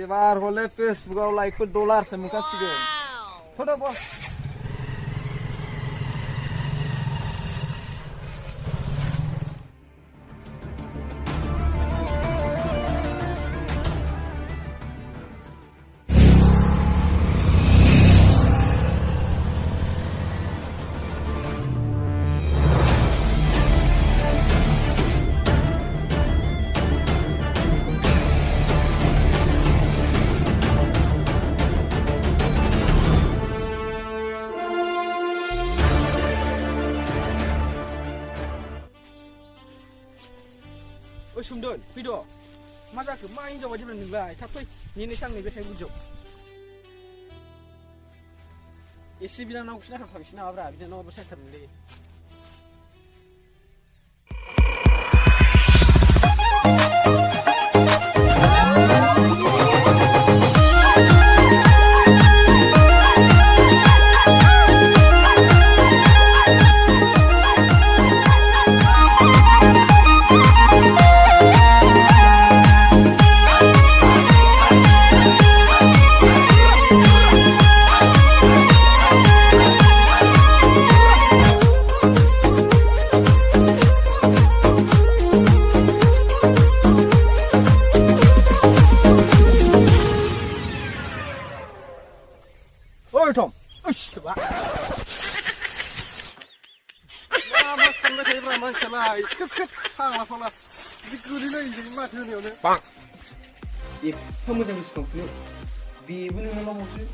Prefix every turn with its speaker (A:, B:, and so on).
A: এবার হলে ফেসবুকে লাইক ডলার সে মুখাসিগোন ছোট বল
B: Ôi sùng đợn, phi đỏ. Mà ra cứ mai rồi vào trong mình lại, thắp thôi. Nhìn đi sang này biết hay buồn rộn. SC bilang aku sudah habis nak abra, kita nak bersih terlebih. Ôi Tom, ôi coba.
A: Mas sampai saya ramai salah. Isket hang lah pola. Dikuri lagi jadi mati ni orang.
B: Bang. Ip, kamu jangan suka flu. Bibu ni memang musuh.